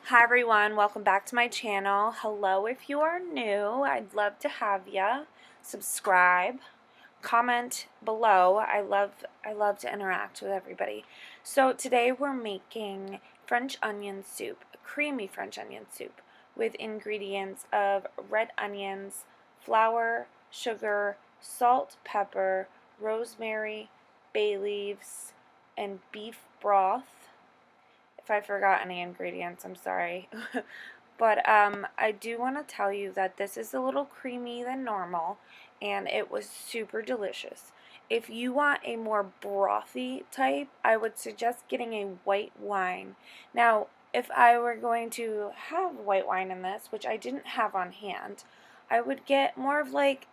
Hi everyone, welcome back to my channel. Hello if you are new, I'd love to have ya. Subscribe, comment below. I love to interact with everybody. So today we're making French onion soup, a creamy French onion soup with ingredients of red onions, flour, sugar, salt, pepper, rosemary, bay leaves, and beef broth. If I forgot any ingredients, I'm sorry. But I do want to tell you that this is a little creamy than normal, and it was super delicious. If you want a more brothy type, I would suggest getting a white wine. Now, if I were going to have white wine in this, which I didn't have on hand, I would get more of like,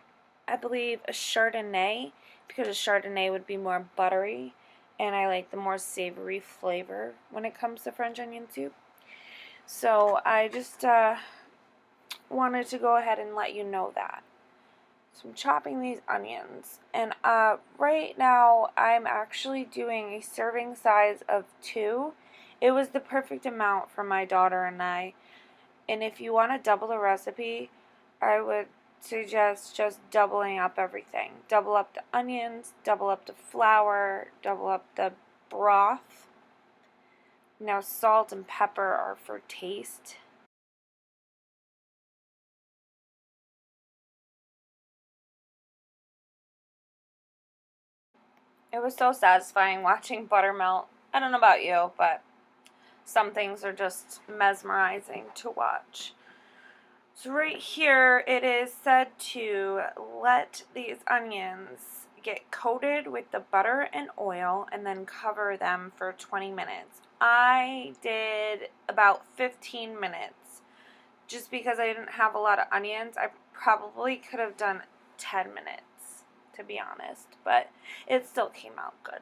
I believe, a Chardonnay, because a Chardonnay would be more buttery and I like the more savory flavor when it comes to French onion soup. So I just wanted to go ahead and let you know that. So I'm chopping these onions, and right now I'm actually doing a serving size of 2. It was the perfect amount for my daughter and I. And if you want to double the recipe, I would suggest just doubling up everything. Double up the onions, double up the flour, double up the broth. Now salt and pepper are for taste. It was so satisfying watching butter melt. I don't know about you, but some things are just mesmerizing to watch. So right here it is said to let these onions get coated with the butter and oil and then cover them for 20 minutes. I did about 15 minutes just because I didn't have a lot of onions. I probably could have done 10 minutes, to be honest, but it still came out good.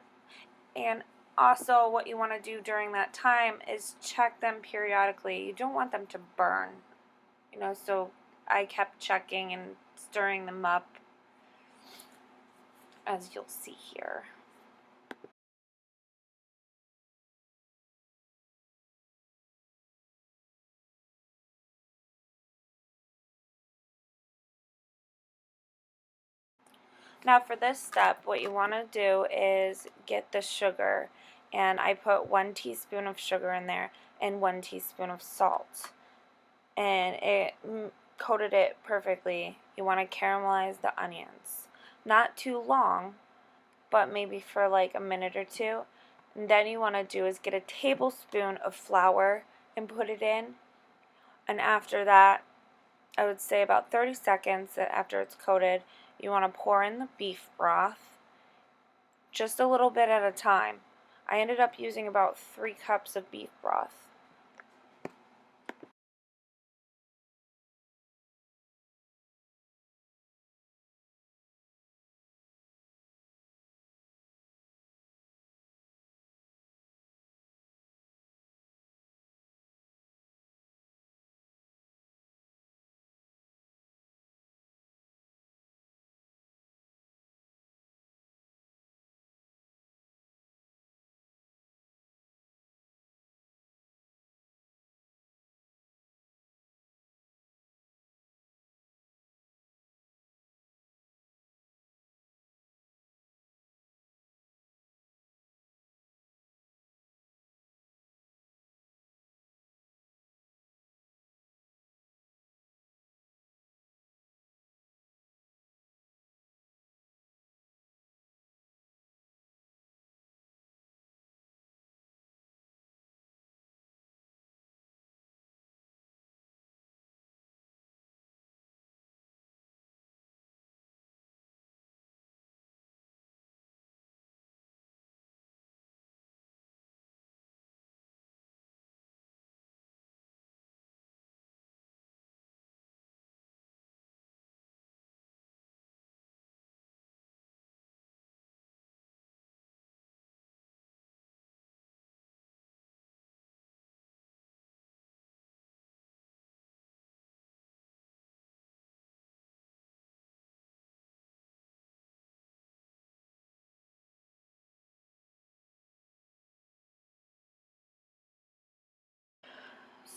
And also what you want to do during that time is check them periodically. You don't want them to burn, so I kept checking and stirring them up, as you'll see here. Now for this step, what you want to do is get the sugar, and I put 1 teaspoon of sugar in there and 1 teaspoon of salt, and it coated it perfectly. You want to caramelize the onions. Not too long, but maybe for like a minute or two. And then you want to do is get a tablespoon of flour and put it in. And after that, I would say about 30 seconds after it's coated, you want to pour in the beef broth, just a little bit at a time. I ended up using about 3 cups of beef broth.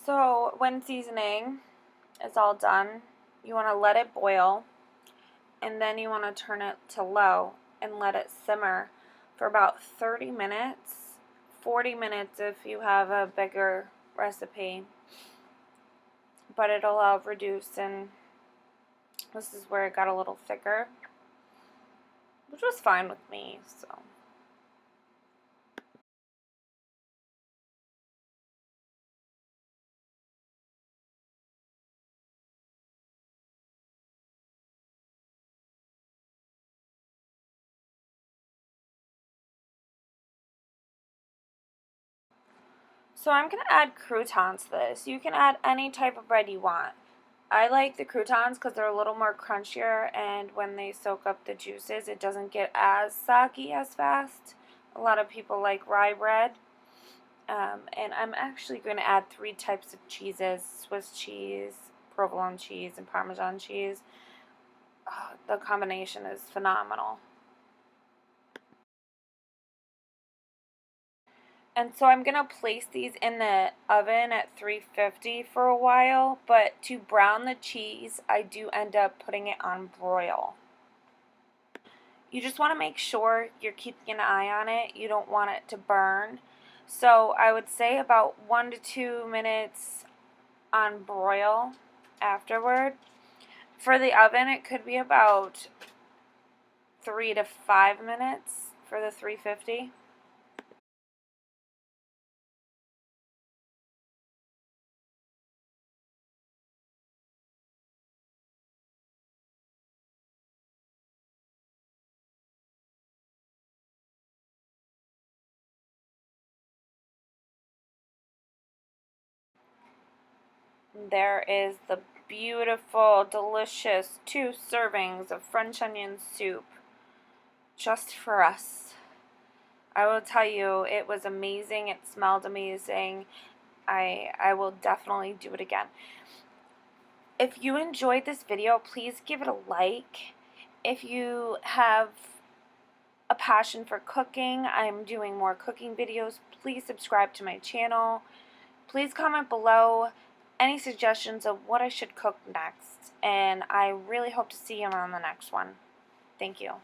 So when seasoning is all done, you want to let it boil, and then you want to turn it to low and let it simmer for about 30 minutes, 40 minutes if you have a bigger recipe, but it'll reduce, and this is where it got a little thicker, which was fine with me, so. So I'm going to add croutons to this. You can add any type of bread you want. I like the croutons because they're a little more crunchier, and when they soak up the juices, it doesn't get as soggy as fast. A lot of people like rye bread. And I'm actually going to add 3 types of cheeses: Swiss cheese, provolone cheese, and Parmesan cheese. Oh, the combination is phenomenal. And so I'm going to place these in the oven at 350 for a while, but to brown the cheese, I do end up putting it on broil. You just want to make sure you're keeping an eye on it. You don't want it to burn. So I would say about 1 to 2 minutes on broil afterward. For the oven, it could be about 3 to 5 minutes for the 350. There is the beautiful, delicious 2 servings of French onion soup just for us. I will tell you, it was amazing. It smelled amazing. I will definitely do it again. If you enjoyed this video, please give it a like. If you have a passion for cooking, I'm doing more cooking videos. Please subscribe to my channel. Please comment below any suggestions of what I should cook next, and I really hope to see you on the next one. Thank you.